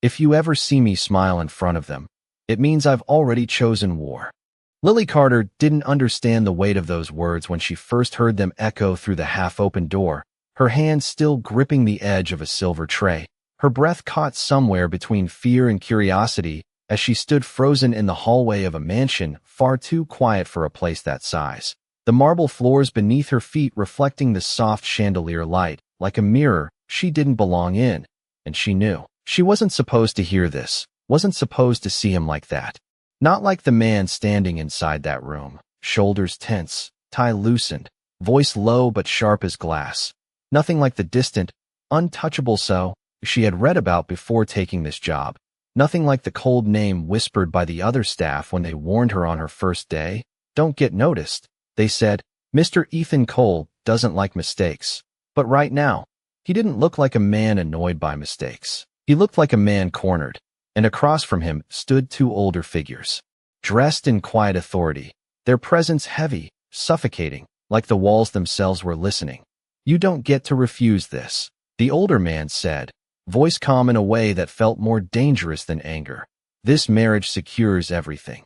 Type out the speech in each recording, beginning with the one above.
If you ever see me smile in front of them, it means I've already chosen war. Lily Carter didn't understand the weight of those words when she first heard them echo through the half-open door, her hand still gripping the edge of a silver tray. Her breath caught somewhere between fear and curiosity as she stood frozen in the hallway of a mansion far too quiet for a place that size. The marble floors beneath her feet reflecting the soft chandelier light, like a mirror she didn't belong in, and she knew. She wasn't supposed to hear this, wasn't supposed to see him like that. Not like the man standing inside that room, shoulders tense, tie loosened, voice low but sharp as glass. Nothing like the distant, untouchable so she had read about before taking this job. Nothing like the cold name whispered by the other staff when they warned her on her first day. Don't get noticed, they said. Mr. Ethan Cole doesn't like mistakes. But right now, he didn't look like a man annoyed by mistakes. He looked like a man cornered, and across from him stood two older figures, dressed in quiet authority, their presence heavy, suffocating, like the walls themselves were listening. You don't get to refuse this, the older man said, voice calm in a way that felt more dangerous than anger. This marriage secures everything.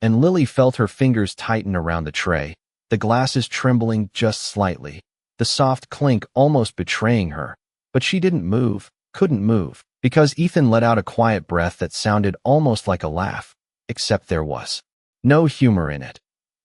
And Lily felt her fingers tighten around the tray, the glasses trembling just slightly, the soft clink almost betraying her. But she didn't move, couldn't move, because Ethan let out a quiet breath that sounded almost like a laugh, except there was no humor in it.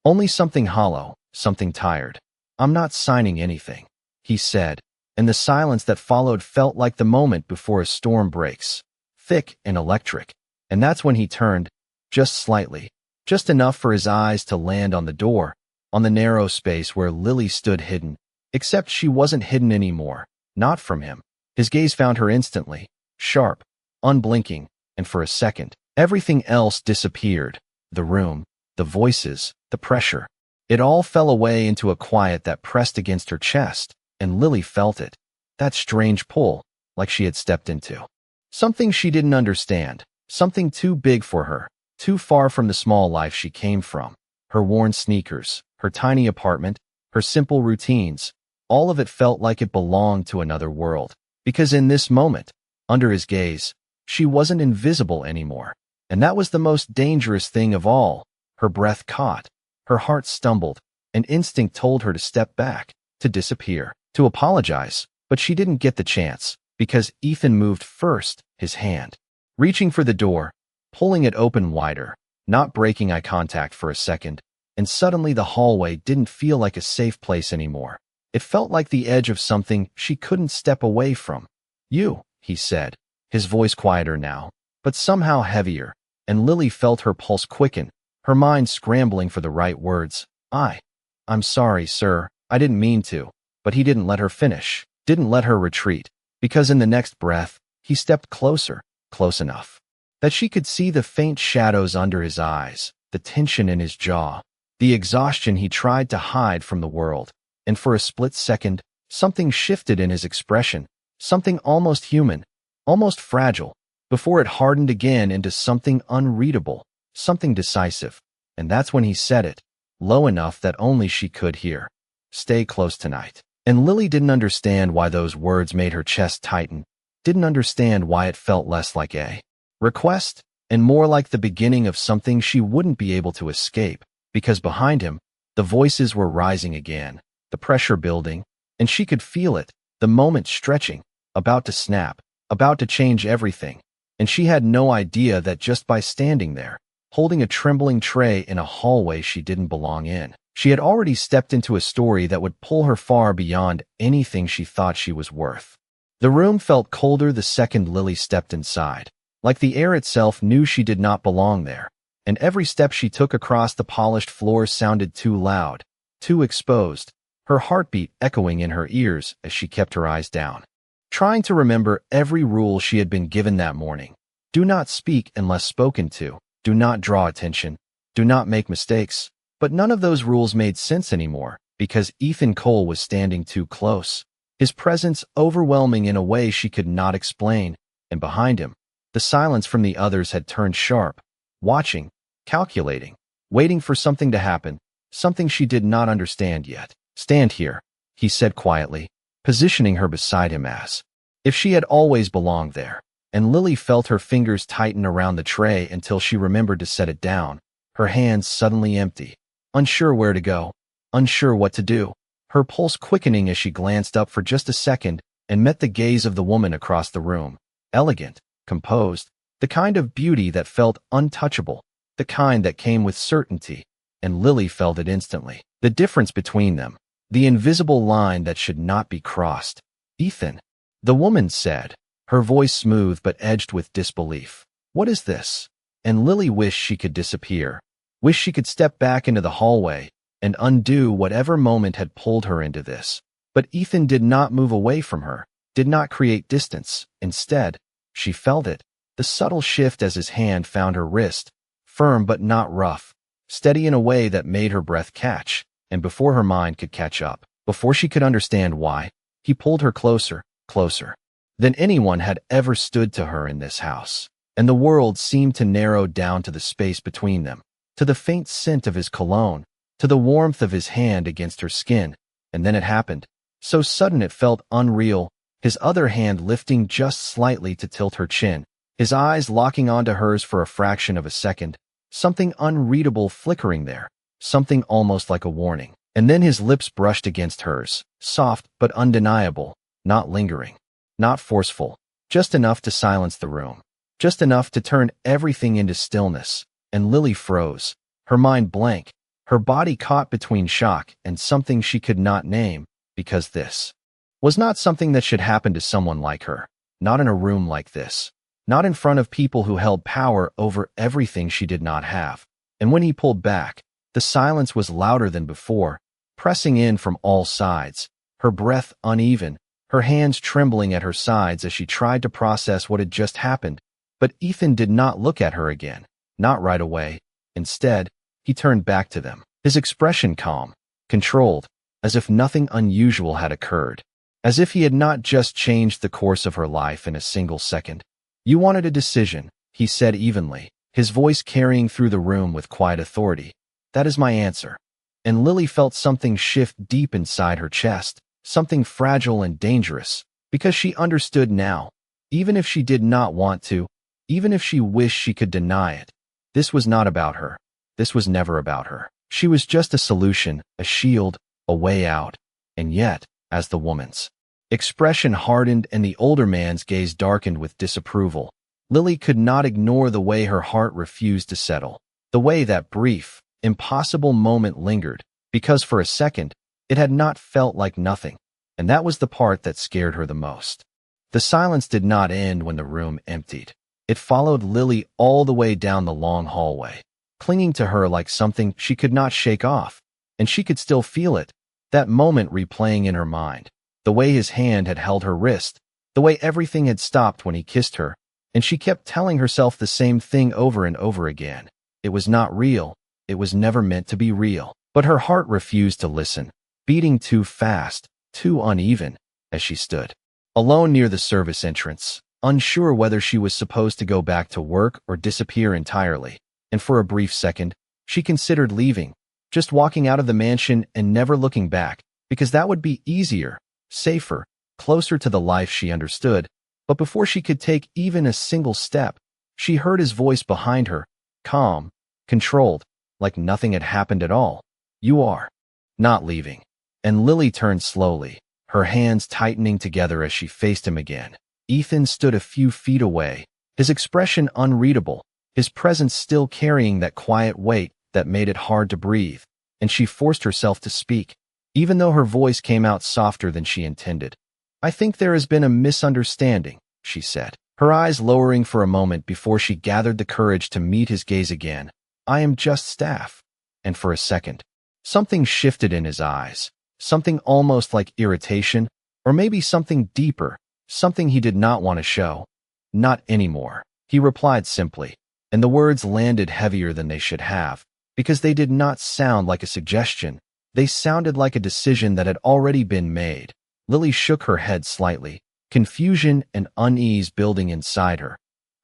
Only something hollow, something tired. I'm not signing anything, he said, and the silence that followed felt like the moment before a storm breaks, thick and electric. And that's when he turned, just slightly, just enough for his eyes to land on the door, on the narrow space where Lily stood hidden, except she wasn't hidden anymore, not from him. His gaze found her instantly, sharp, unblinking, and for a second, everything else disappeared. The room, the voices, the pressure. It all fell away into a quiet that pressed against her chest, and Lily felt it. That strange pull, like she had stepped into something she didn't understand, something too big for her, too far from the small life she came from. Her worn sneakers, her tiny apartment, her simple routines, all of it felt like it belonged to another world. Because in this moment, under his gaze, she wasn't invisible anymore. And that was the most dangerous thing of all. Her breath caught, her heart stumbled, an instinct told her to step back, to disappear, to apologize. But she didn't get the chance, because Ethan moved first, his hand reaching for the door, pulling it open wider, not breaking eye contact for a second, and suddenly the hallway didn't feel like a safe place anymore. It felt like the edge of something she couldn't step away from. You, he said, his voice quieter now, but somehow heavier, and Lily felt her pulse quicken, her mind scrambling for the right words. I'm sorry, sir, I didn't mean to. But he didn't let her finish, didn't let her retreat, because in the next breath, he stepped closer, close enough that she could see the faint shadows under his eyes, the tension in his jaw, the exhaustion he tried to hide from the world. And for a split second, something shifted in his expression, something almost human, almost fragile, before it hardened again into something unreadable, something decisive. And that's when he said it, low enough that only she could hear. Stay close tonight. And Lily didn't understand why those words made her chest tighten, didn't understand why it felt less like a request and more like the beginning of something she wouldn't be able to escape, because behind him, the voices were rising again, the pressure building, and she could feel it, the moment stretching, about to snap, about to change everything. And she had no idea that just by standing there, holding a trembling tray in a hallway she didn't belong in, she had already stepped into a story that would pull her far beyond anything she thought she was worth. The room felt colder the second Lily stepped inside, like the air itself knew she did not belong there, and every step she took across the polished floor sounded too loud, too exposed, her heartbeat echoing in her ears as she kept her eyes down, trying to remember every rule she had been given that morning. Do not speak unless spoken to, do not draw attention, do not make mistakes. But none of those rules made sense anymore, because Ethan Cole was standing too close, his presence overwhelming in a way she could not explain, and behind him, the silence from the others had turned sharp, watching, calculating, waiting for something to happen, something she did not understand yet. Stand here, he said quietly, positioning her beside him as if she had always belonged there. and Lily felt her fingers tighten around the tray until she remembered to set it down, her hands suddenly empty, unsure where to go, unsure what to do, her pulse quickening as she glanced up for just a second and met the gaze of the woman across the room. Elegant, composed, the kind of beauty that felt untouchable, the kind that came with certainty, and Lily felt it instantly. The difference between them, the invisible line that should not be crossed. "Ethan," the woman said, her voice smooth but edged with disbelief. "What is this?" And Lily wished she could disappear, wished she could step back into the hallway and undo whatever moment had pulled her into this. But Ethan did not move away from her, did not create distance. Instead, she felt it, the subtle shift as his hand found her wrist, firm but not rough, steady in a way that made her breath catch, and before her mind could catch up, before she could understand why, he pulled her closer, closer than anyone had ever stood to her in this house. And the world seemed to narrow down to the space between them, to the faint scent of his cologne, to the warmth of his hand against her skin. And then it happened. So sudden it felt unreal, his other hand lifting just slightly to tilt her chin, his eyes locking onto hers for a fraction of a second, something unreadable flickering there, something almost like a warning. And then his lips brushed against hers, soft but undeniable, not lingering, not forceful, just enough to silence the room, just enough to turn everything into stillness. And Lily froze, her mind blank, her body caught between shock and something she could not name, because this was not something that should happen to someone like her, not in a room like this, not in front of people who held power over everything she did not have. And when he pulled back, the silence was louder than before, pressing in from all sides, her breath uneven, her hands trembling at her sides as she tried to process what had just happened. But Ethan did not look at her again, not right away. Instead, he turned back to them, his expression calm, controlled, as if nothing unusual had occurred, as if he had not just changed the course of her life in a single second. "You wanted a decision," he said evenly, his voice carrying through the room with quiet authority. "That is my answer." And Lily felt something shift deep inside her chest, something fragile and dangerous, because she understood now, even if she did not want to, even if she wished she could deny it. This was not about her. This was never about her. She was just a solution, a shield, a way out. And yet, as the woman's expression hardened and the older man's gaze darkened with disapproval, Lily could not ignore the way her heart refused to settle, the way that brief, impossible moment lingered, because for a second, it had not felt like nothing, and that was the part that scared her the most. The silence did not end when the room emptied. It followed Lily all the way down the long hallway, clinging to her like something she could not shake off, and she could still feel it, that moment replaying in her mind, the way his hand had held her wrist, the way everything had stopped when he kissed her, and she kept telling herself the same thing over and over again. It was not real, it was never meant to be real. But her heart refused to listen, beating too fast, too uneven, as she stood alone near the service entrance, unsure whether she was supposed to go back to work or disappear entirely. And for a brief second, she considered leaving, just walking out of the mansion and never looking back, because that would be easier, safer, closer to the life she understood. But before she could take even a single step, she heard his voice behind her, calm, controlled, like nothing had happened at all. "You are not leaving." And Lily turned slowly, her hands tightening together as she faced him again. Ethan stood a few feet away, his expression unreadable, his presence still carrying that quiet weight that made it hard to breathe. And she forced herself to speak, even though her voice came out softer than she intended. "I think there has been a misunderstanding," she said, her eyes lowering for a moment before she gathered the courage to meet his gaze again. "I am just staff." And for a second, something shifted in his eyes, something almost like irritation, or maybe something deeper, something he did not want to show. "Not anymore," he replied simply, and the words landed heavier than they should have, because they did not sound like a suggestion, they sounded like a decision that had already been made. Lily shook her head slightly, confusion and unease building inside her.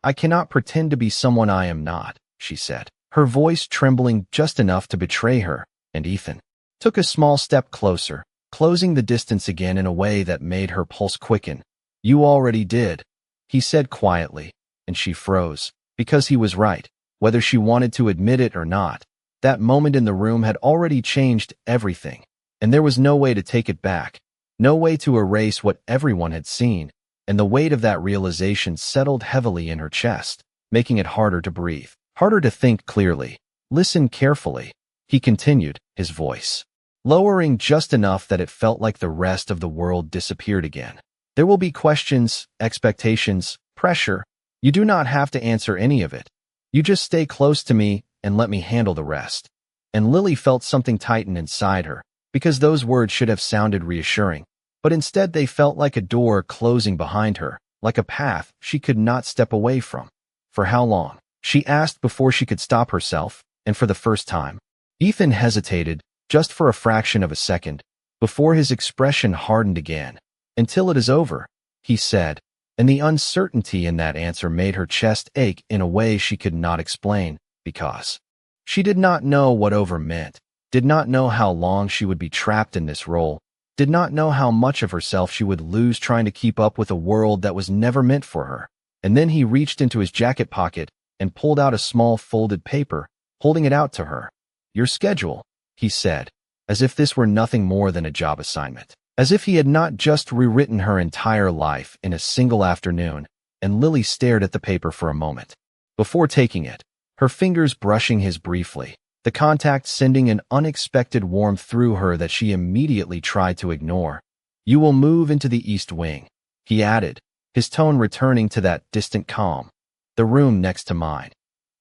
"I cannot pretend to be someone I am not," she said, her voice trembling just enough to betray her. And Ethan took a small step closer, closing the distance again in a way that made her pulse quicken. "You already did," he said quietly, and she froze, because he was right, whether she wanted to admit it or not. That moment in the room had already changed everything, and there was no way to take it back, no way to erase what everyone had seen, and the weight of that realization settled heavily in her chest, making it harder to breathe, harder to think clearly. Listen carefully, he continued, his voice lowering just enough that it felt like the rest of the world disappeared again. There will be questions, expectations, pressure. You do not have to answer any of it. You just stay close to me and let me handle the rest. And Lily felt something tighten inside her, because those words should have sounded reassuring. But instead they felt like a door closing behind her, like a path she could not step away from. For how long? She asked before she could stop herself, and for the first time. Ethan hesitated, just for a fraction of a second, before his expression hardened again. Until it is over, he said, and the uncertainty in that answer made her chest ache in a way she could not explain, because she did not know what over meant, did not know how long she would be trapped in this role, did not know how much of herself she would lose trying to keep up with a world that was never meant for her. And then he reached into his jacket pocket and pulled out a small folded paper, holding it out to her. Your schedule, he said, as if this were nothing more than a job assignment, as if he had not just rewritten her entire life in a single afternoon. And Lily stared at the paper for a moment, before taking it, her fingers brushing his briefly, the contact sending an unexpected warmth through her that she immediately tried to ignore. You will move into the East Wing, he added, his tone returning to that distant calm. The room next to mine.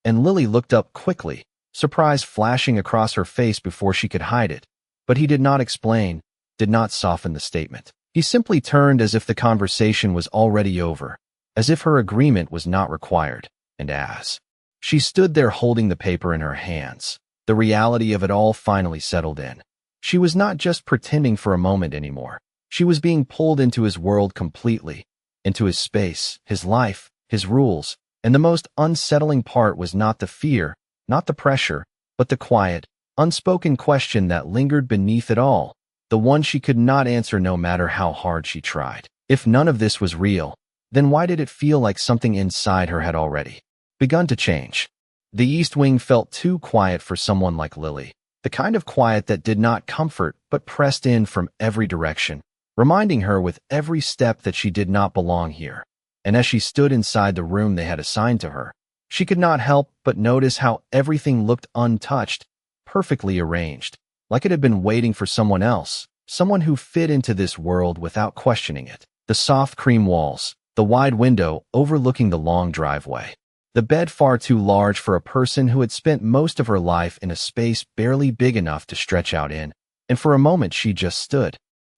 And Lily looked up quickly, surprise flashing across her face before she could hide it. But he did not explain, did not soften the statement. He simply turned as if the conversation was already over, as if her agreement was not required, and as she stood there holding the paper in her hands, the reality of it all finally settled in. She was not just pretending for a moment anymore. She was being pulled into his world completely, into his space, his life, his rules, and the most unsettling part was not the fear, not the pressure, but the quiet, unspoken question that lingered beneath it all, the one she could not answer no matter how hard she tried. If none of this was real, then why did it feel like something inside her had already begun to change? The East Wing felt too quiet for someone like Lily, the kind of quiet that did not comfort but pressed in from every direction, reminding her with every step that she did not belong here. And as she stood inside the room they had assigned to her, she could not help but notice how everything looked untouched, perfectly arranged, like it had been waiting for someone else, someone who fit into this world without questioning it. The soft cream walls, the wide window overlooking the long driveway, the bed far too large for a person who had spent most of her life in a space barely big enough to stretch out in, and for a moment she just stood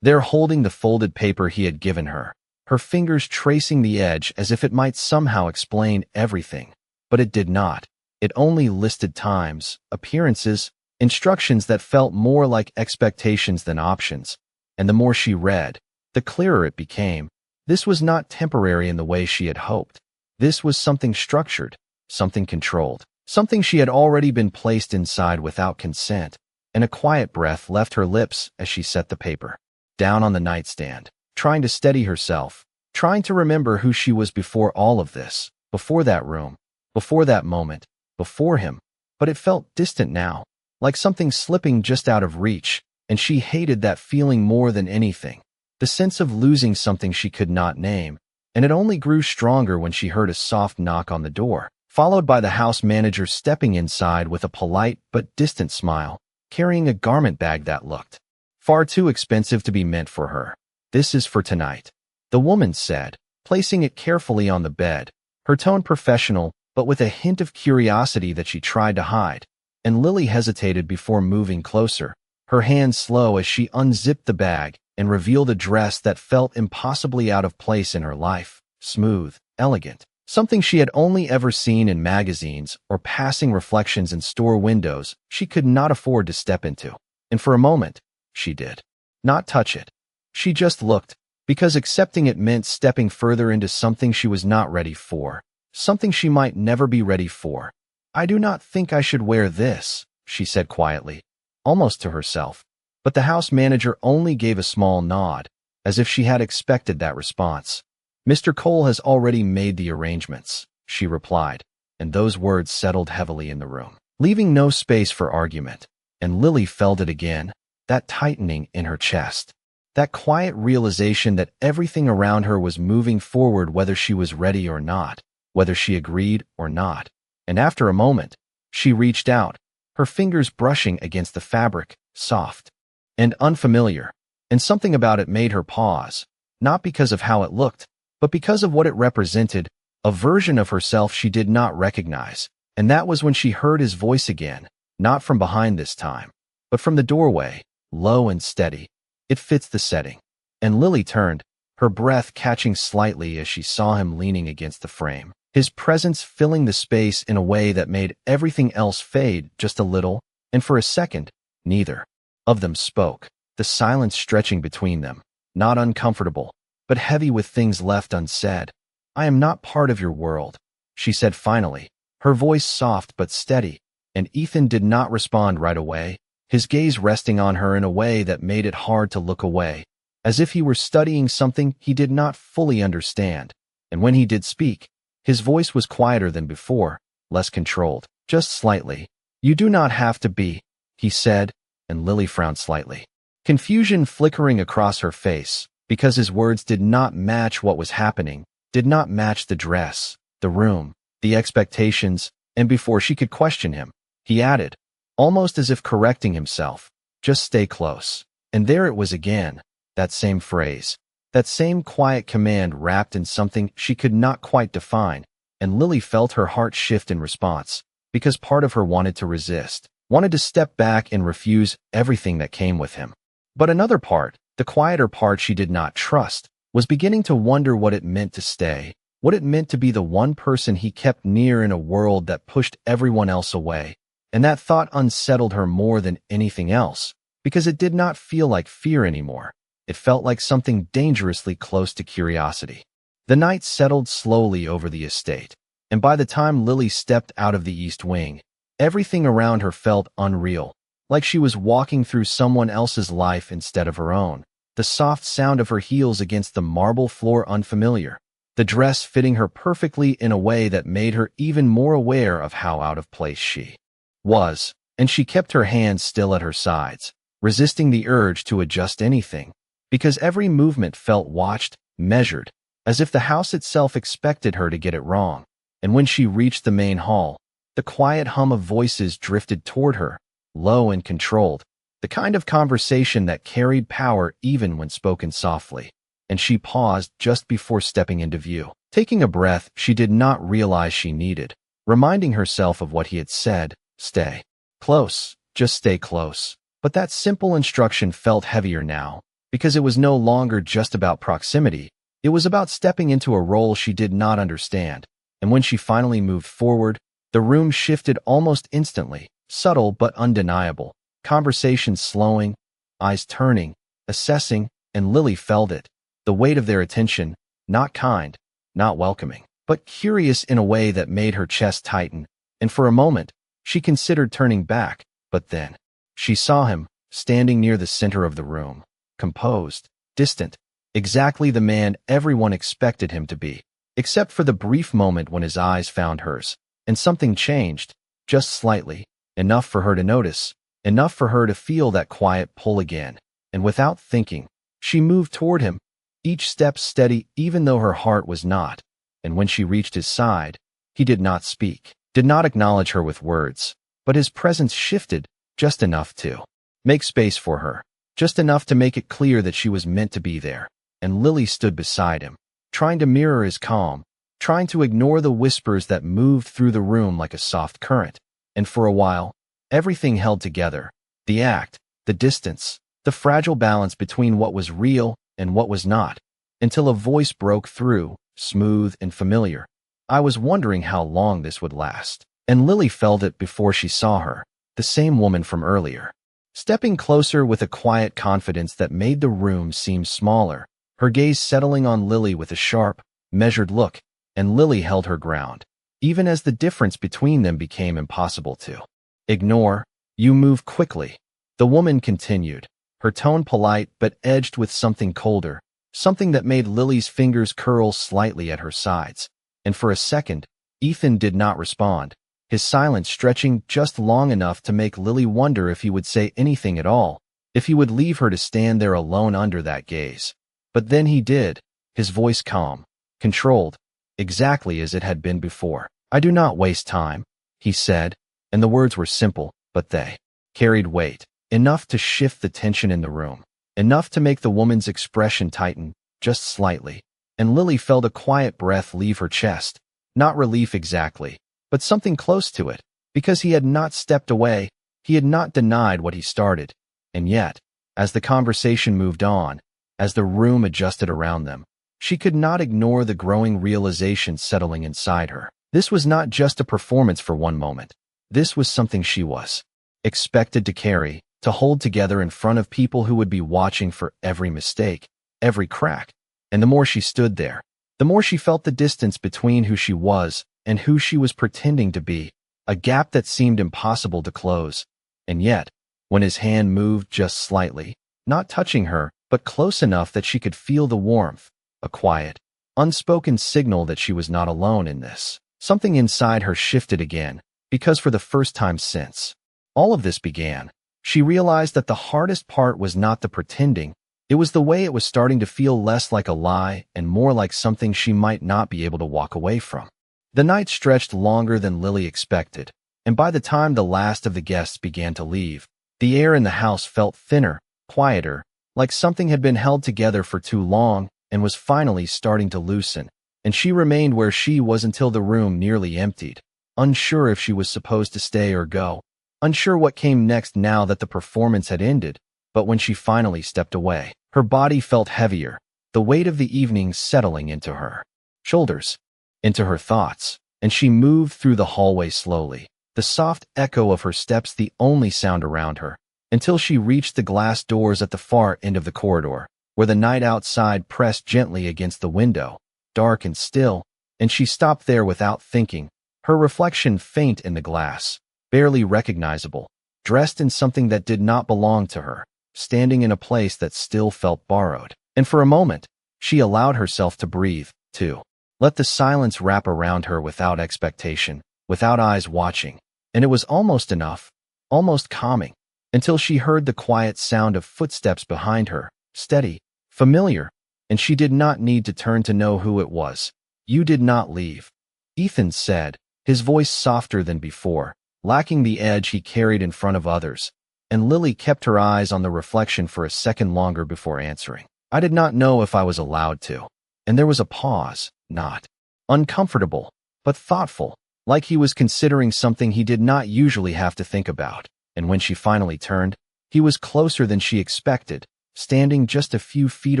there holding the folded paper he had given her, her fingers tracing the edge as if it might somehow explain everything. But it did not. It only listed times, appearances, instructions that felt more like expectations than options. And the more she read, the clearer it became. This was not temporary in the way she had hoped. This was something structured, something controlled, something she had already been placed inside without consent. And a quiet breath left her lips as she set the paper down on the nightstand, trying to steady herself, trying to remember who she was before all of this, before that room, before that moment, before him. But it felt distant now, like something slipping just out of reach, and she hated that feeling more than anything, the sense of losing something she could not name. And it only grew stronger when she heard a soft knock on the door, followed by the house manager stepping inside with a polite but distant smile, carrying a garment bag that looked far too expensive to be meant for her. This is for tonight, the woman said, placing it carefully on the bed, her tone professional, but with a hint of curiosity that she tried to hide. And Lily hesitated before moving closer, her hand slow as she unzipped the bag and revealed a dress that felt impossibly out of place in her life, smooth, elegant, something she had only ever seen in magazines or passing reflections in store windows she could not afford to step into. And for a moment, she did not touch it. She just looked, because accepting it meant stepping further into something she was not ready for, something she might never be ready for. I do not think I should wear this, she said quietly, almost to herself. But the house manager only gave a small nod, as if she had expected that response. Mr. Cole has already made the arrangements, she replied, and those words settled heavily in the room, leaving no space for argument. And Lily felt it again, that tightening in her chest. That quiet realization that everything around her was moving forward whether she was ready or not, whether she agreed or not. And after a moment, she reached out, her fingers brushing against the fabric, soft and unfamiliar. And something about it made her pause, not because of how it looked, but because of what it represented, a version of herself she did not recognize. And that was when she heard his voice again, not from behind this time, but from the doorway, low and steady. It fits the setting. And Lily turned, her breath catching slightly as she saw him leaning against the frame, his presence filling the space in a way that made everything else fade just a little, and for a second, neither of them spoke, the silence stretching between them, not uncomfortable, but heavy with things left unsaid. "I am not part of your world," she said finally, her voice soft but steady, and Ethan did not respond right away, his gaze resting on her in a way that made it hard to look away, as if he were studying something he did not fully understand. And when he did speak, his voice was quieter than before, less controlled, just slightly. "You do not have to be," he said, and Lily frowned slightly, confusion flickering across her face, because his words did not match what was happening, did not match the dress, the room, the expectations, and before she could question him, he added, almost as if correcting himself, "Just stay close." And there it was again, that same phrase, that same quiet command wrapped in something she could not quite define, and Lily felt her heart shift in response, because part of her wanted to resist, wanted to step back and refuse everything that came with him. But another part, the quieter part she did not trust, was beginning to wonder what it meant to stay, what it meant to be the one person he kept near in a world that pushed everyone else away. And that thought unsettled her more than anything else, because it did not feel like fear anymore. It felt like something dangerously close to curiosity. The night settled slowly over the estate, and by the time Lily stepped out of the east wing, everything around her felt unreal, like she was walking through someone else's life instead of her own. The soft sound of her heels against the marble floor unfamiliar, the dress fitting her perfectly in a way that made her even more aware of how out of place she was, and she kept her hands still at her sides, resisting the urge to adjust anything, because every movement felt watched, measured, as if the house itself expected her to get it wrong. And when she reached the main hall, the quiet hum of voices drifted toward her, low and controlled, the kind of conversation that carried power even when spoken softly. And she paused just before stepping into view, taking a breath she did not realize she needed, reminding herself of what he had said, "Stay close, just stay close." But that simple instruction felt heavier now, because it was no longer just about proximity, it was about stepping into a role she did not understand. And when she finally moved forward, the room shifted almost instantly, subtle but undeniable, conversations slowing, eyes turning, assessing, and Lily felt it, the weight of their attention, not kind, not welcoming, but curious in a way that made her chest tighten, and for a moment, she considered turning back, but then she saw him, standing near the center of the room, composed, distant, exactly the man everyone expected him to be, except for the brief moment when his eyes found hers, and something changed, just slightly, enough for her to notice, enough for her to feel that quiet pull again, and without thinking, she moved toward him, each step steady even though her heart was not, and when she reached his side, he did not speak, did not acknowledge her with words, but his presence shifted just enough to make space for her, just enough to make it clear that she was meant to be there. And Lily stood beside him, trying to mirror his calm, trying to ignore the whispers that moved through the room like a soft current. And for a while, everything held together, the act, the distance, the fragile balance between what was real and what was not, until a voice broke through, smooth and familiar. "I was wondering how long this would last." And Lily felt it before she saw her, the same woman from earlier, stepping closer with a quiet confidence that made the room seem smaller, her gaze settling on Lily with a sharp, measured look, and Lily held her ground, even as the difference between them became impossible to ignore. "You move quickly," the woman continued, her tone polite but edged with something colder, something that made Lily's fingers curl slightly at her sides. And for a second, Ethan did not respond, his silence stretching just long enough to make Lily wonder if he would say anything at all, if he would leave her to stand there alone under that gaze. But then he did, his voice calm, controlled, exactly as it had been before. "I do not waste time," he said, and the words were simple, but they carried weight, enough to shift the tension in the room, enough to make the woman's expression tighten, just slightly, and Lily felt a quiet breath leave her chest, not relief exactly, but something close to it, because he had not stepped away, he had not denied what he started, and yet, as the conversation moved on, as the room adjusted around them, she could not ignore the growing realization settling inside her. This was not just a performance for one moment. This was something she was expected to carry, to hold together in front of people who would be watching for every mistake, every crack. And the more she stood there, the more she felt the distance between who she was and who she was pretending to be, a gap that seemed impossible to close. And yet, when his hand moved just slightly, not touching her, but close enough that she could feel the warmth, a quiet, unspoken signal that she was not alone in this, something inside her shifted again, because for the first time since all of this began, she realized that the hardest part was not the pretending, it was the way it was starting to feel less like a lie and more like something she might not be able to walk away from. The night stretched longer than Lily expected, and by the time the last of the guests began to leave, the air in the house felt thinner, quieter, like something had been held together for too long and was finally starting to loosen, and she remained where she was until the room nearly emptied, unsure if she was supposed to stay or go, unsure what came next now that the performance had ended. But when she finally stepped away, her body felt heavier, the weight of the evening settling into her shoulders, into her thoughts, and she moved through the hallway slowly, the soft echo of her steps the only sound around her, until she reached the glass doors at the far end of the corridor, where the night outside pressed gently against the window, dark and still, and she stopped there without thinking, her reflection faint in the glass, barely recognizable, dressed in something that did not belong to her, standing in a place that still felt borrowed. And for a moment, she allowed herself to breathe, to let the silence wrap around her without expectation, without eyes watching, and it was almost enough, almost calming, until she heard the quiet sound of footsteps behind her, steady, familiar, and she did not need to turn to know who it was. "You did not leave," Ethan said, his voice softer than before, lacking the edge he carried in front of others, and Lily kept her eyes on the reflection for a second longer before answering. "I did not know if I was allowed to." And there was a pause, not uncomfortable, but thoughtful, like he was considering something he did not usually have to think about. And when she finally turned, he was closer than she expected, standing just a few feet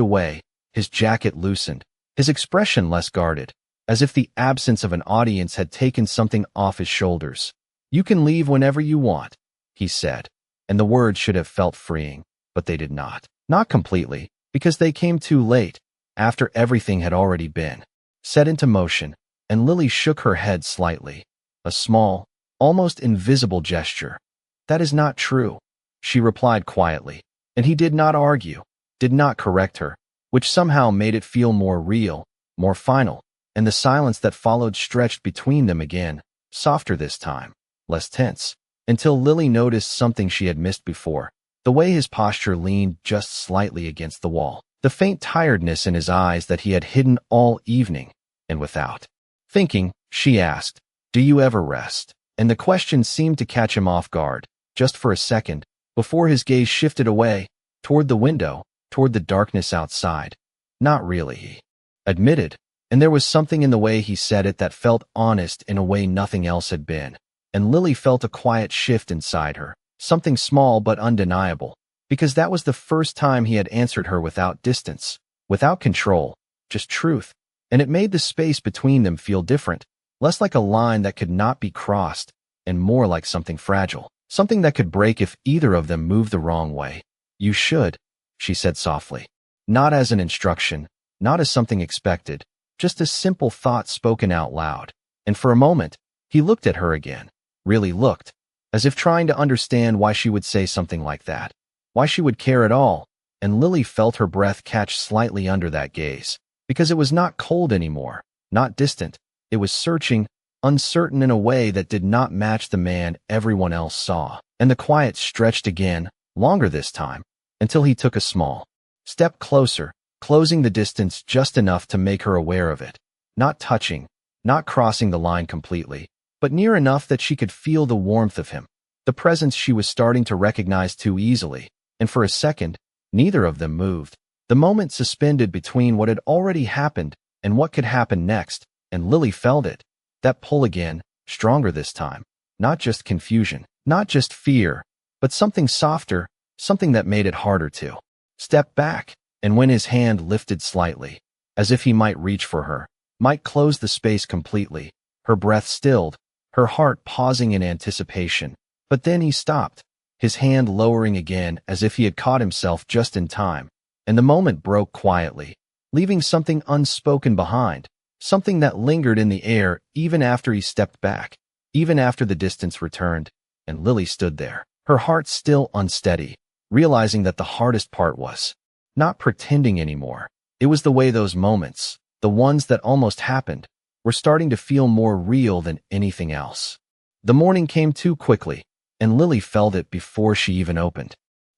away, his jacket loosened, his expression less guarded, as if the absence of an audience had taken something off his shoulders. "You can leave whenever you want," he said, and the words should have felt freeing, but they did not. Not completely, because they came too late, after everything had already been set into motion, and Lily shook her head slightly, a small, almost invisible gesture. "That is not true," she replied quietly, and he did not argue, did not correct her, which somehow made it feel more real, more final, and the silence that followed stretched between them again, softer this time, less tense, until Lily noticed something she had missed before, the way his posture leaned just slightly against the wall, the faint tiredness in his eyes that he had hidden all evening, and without thinking, she asked, "Do you ever rest?" And the question seemed to catch him off guard, just for a second, before his gaze shifted away, toward the window, toward the darkness outside. "Not really," he admitted, and there was something in the way he said it that felt honest in a way nothing else had been. And Lily felt a quiet shift inside her, something small but undeniable, because that was the first time he had answered her without distance, without control, just truth, and it made the space between them feel different, less like a line that could not be crossed, and more like something fragile, something that could break if either of them moved the wrong way. "You should," she said softly, not as an instruction, not as something expected, just a simple thought spoken out loud. And for a moment, he looked at her again, really looked, as if trying to understand why she would say something like that, why she would care at all, and Lily felt her breath catch slightly under that gaze. Because it was not cold anymore, not distant. It was searching, uncertain in a way that did not match the man everyone else saw. And the quiet stretched again, longer this time, until he took a small step closer, closing the distance just enough to make her aware of it. Not touching, not crossing the line completely, but near enough that she could feel the warmth of him, the presence she was starting to recognize too easily. And for a second, neither of them moved. The moment suspended between what had already happened and what could happen next, and Lily felt it. That pull again, stronger this time. Not just confusion, not just fear, but something softer, something that made it harder to step back. And when his hand lifted slightly, as if he might reach for her, might close the space completely, her breath stilled, her heart pausing in anticipation. But then he stopped, his hand lowering again as if he had caught himself just in time. And the moment broke quietly, leaving something unspoken behind, something that lingered in the air even after he stepped back, even after the distance returned. And Lily stood there, her heart still unsteady, realizing that the hardest part was not pretending anymore. It was the way those moments, the ones that almost happened, were starting to feel more real than anything else. The morning came too quickly, and Lily felt it before she even opened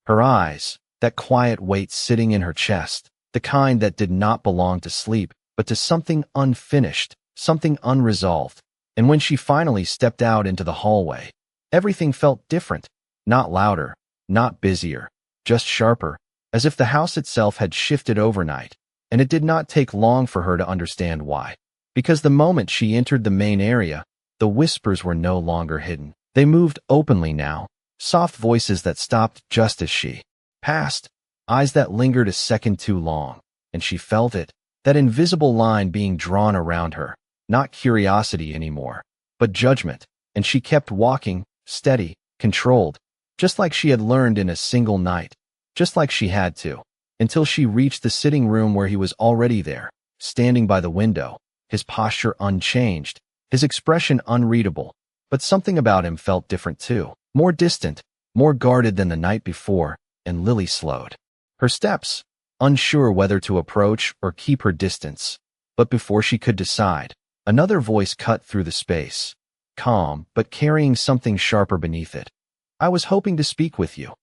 her eyes, that quiet weight sitting in her chest, the kind that did not belong to sleep, but to something unfinished, something unresolved. And when she finally stepped out into the hallway, everything felt different, not louder, not busier, just sharper, as if the house itself had shifted overnight. And it did not take long for her to understand why. Because the moment she entered the main area, the whispers were no longer hidden. They moved openly now, soft voices that stopped just as she passed, eyes that lingered a second too long, and she felt it, that invisible line being drawn around her, not curiosity anymore, but judgment. And she kept walking, steady, controlled, just like she had learned in a single night, just like she had to, until she reached the sitting room where he was already there, standing by the window, his posture unchanged, his expression unreadable. But something about him felt different too, more distant, more guarded than the night before. And Lily slowed her steps, unsure whether to approach or keep her distance. But before she could decide, another voice cut through the space, calm but carrying something sharper beneath it. "I was hoping to speak with you."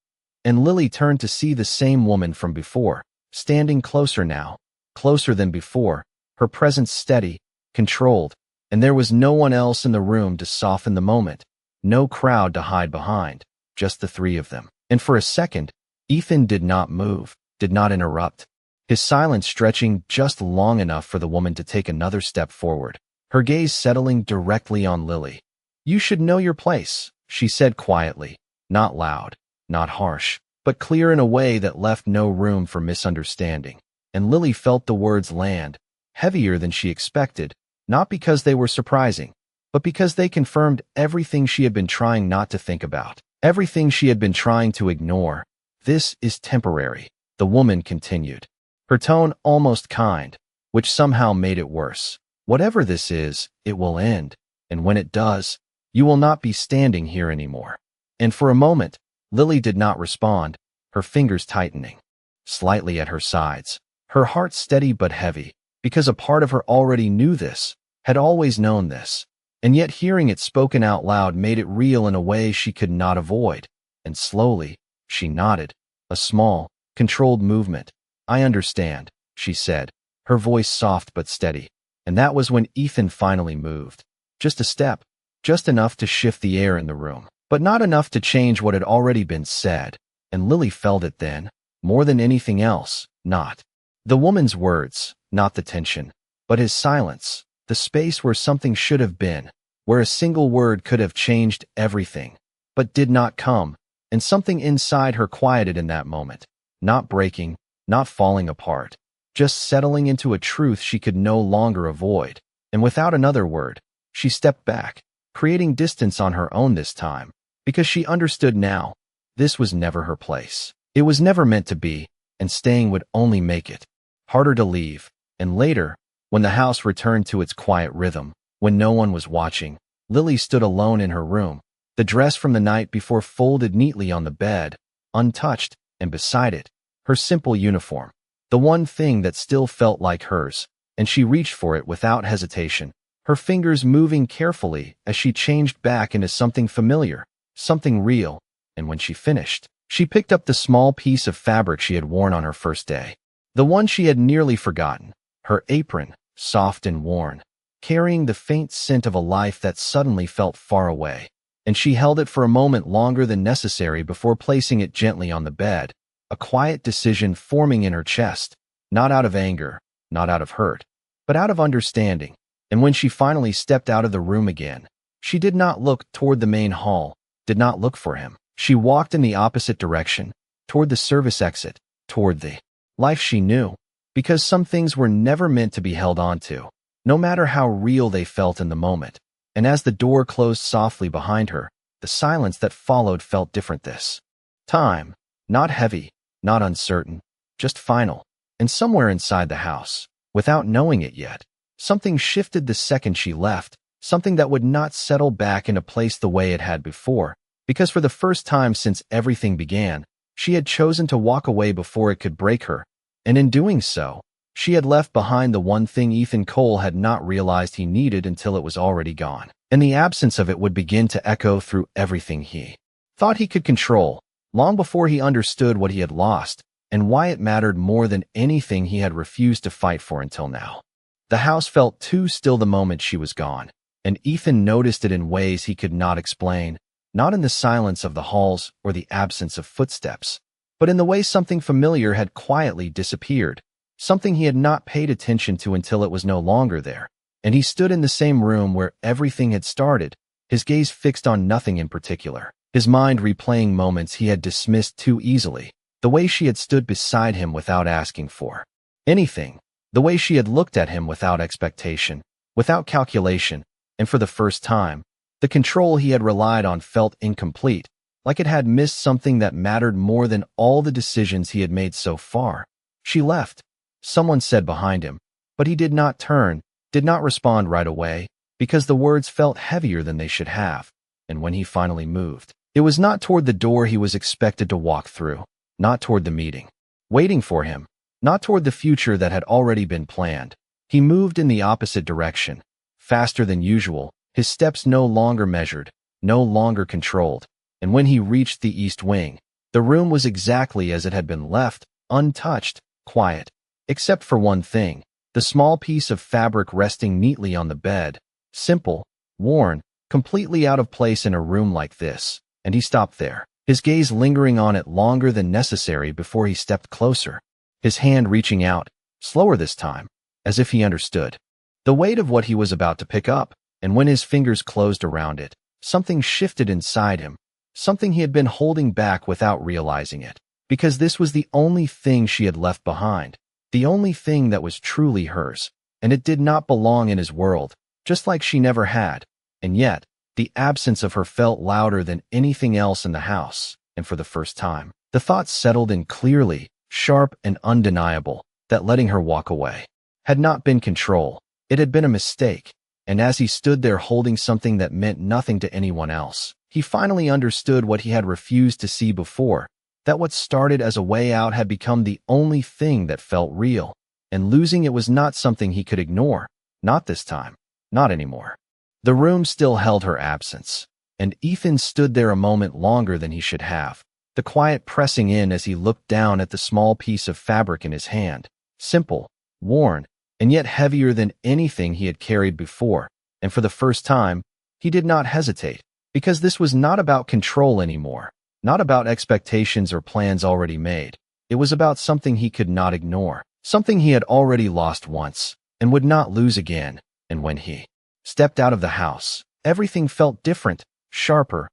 And Lily turned to see the same woman from before, standing closer now, closer than before, her presence steady, controlled. And there was no one else in the room to soften the moment, no crowd to hide behind, just the three of them. And for a second, Ethan did not move, did not interrupt, his silence stretching just long enough for the woman to take another step forward, her gaze settling directly on Lily. "You should know your place," she said quietly, not loud, not harsh, but clear in a way that left no room for misunderstanding. And Lily felt the words land, heavier than she expected, not because they were surprising, but because they confirmed everything she had been trying not to think about, everything she had been trying to ignore. "This is temporary," the woman continued, her tone almost kind, which somehow made it worse. "Whatever this is, it will end, and when it does, you will not be standing here anymore." And for a moment, Lily did not respond, her fingers tightening slightly at her sides, her heart steady but heavy, because a part of her already knew this, had always known this, and yet hearing it spoken out loud made it real in a way she could not avoid. And slowly, she nodded, a small, controlled movement. "I understand," she said, her voice soft but steady. And that was when Ethan finally moved. Just a step, just enough to shift the air in the room, but not enough to change what had already been said. And Lily felt it then, more than anything else, not the woman's words, not the tension, but his silence, the space where something should have been, where a single word could have changed everything, but did not come. And something inside her quieted in that moment, not breaking, not falling apart, just settling into a truth she could no longer avoid. And without another word, she stepped back, creating distance on her own this time, because she understood now, this was never her place. It was never meant to be, and staying would only make it harder to leave. And later, when the house returned to its quiet rhythm, when no one was watching, Lily stood alone in her room, the dress from the night before folded neatly on the bed, untouched, and beside it, her simple uniform, the one thing that still felt like hers, and she reached for it without hesitation, her fingers moving carefully as she changed back into something familiar, something real, and when she finished, she picked up the small piece of fabric she had worn on her first day. The one she had nearly forgotten, her apron, soft and worn, carrying the faint scent of a life that suddenly felt far away. And she held it for a moment longer than necessary before placing it gently on the bed, a quiet decision forming in her chest, not out of anger, not out of hurt, but out of understanding. And when she finally stepped out of the room again, she did not look toward the main hall, did not look for him. She walked in the opposite direction, toward the service exit, toward the life she knew, because some things were never meant to be held on to, no matter how real they felt in the moment. And as the door closed softly behind her, the silence that followed felt different this time, not heavy, not uncertain, just final. And somewhere inside the house, without knowing it yet, something shifted the second she left, something that would not settle back into place the way it had before, because for the first time since everything began, she had chosen to walk away before it could break her, and in doing so, she had left behind the one thing Ethan Cole had not realized he needed until it was already gone, and the absence of it would begin to echo through everything he thought he could control, long before he understood what he had lost, and why it mattered more than anything he had refused to fight for until now. The house felt too still the moment she was gone, and Ethan noticed it in ways he could not explain, not in the silence of the halls or the absence of footsteps, but in the way something familiar had quietly disappeared, something he had not paid attention to until it was no longer there. And he stood in the same room where everything had started, his gaze fixed on nothing in particular, his mind replaying moments he had dismissed too easily, the way she had stood beside him without asking for anything, the way she had looked at him without expectation, without calculation, and for the first time, the control he had relied on felt incomplete, like it had missed something that mattered more than all the decisions he had made so far. She left, someone said behind him, but he did not turn, did not respond right away, because the words felt heavier than they should have. And when he finally moved, it was not toward the door he was expected to walk through, not toward the meeting waiting for him, not toward the future that had already been planned. He moved in the opposite direction, faster than usual, his steps no longer measured, no longer controlled. And when he reached the east wing, the room was exactly as it had been left, untouched, quiet, except for one thing, the small piece of fabric resting neatly on the bed, simple, worn, completely out of place in a room like this. And he stopped there, his gaze lingering on it longer than necessary before he stepped closer, his hand reaching out, slower this time, as if he understood the weight of what he was about to pick up. And when his fingers closed around it, something shifted inside him, something he had been holding back without realizing it, because this was the only thing she had left behind, the only thing that was truly hers, and it did not belong in his world, just like she never had. And yet, the absence of her felt louder than anything else in the house, and for the first time, the thought settled in clearly, sharp and undeniable, that letting her walk away had not been control, it had been a mistake. And as he stood there holding something that meant nothing to anyone else, he finally understood what he had refused to see before, that what started as a way out had become the only thing that felt real, and losing it was not something he could ignore, not this time, not anymore. The room still held her absence, and Ethan stood there a moment longer than he should have, the quiet pressing in as he looked down at the small piece of fabric in his hand, simple, worn, and yet heavier than anything he had carried before. And for the first time, he did not hesitate, because this was not about control anymore, not about expectations or plans already made. It was about something he could not ignore, something he had already lost once, and would not lose again. And when he stepped out of the house, everything felt different, sharper,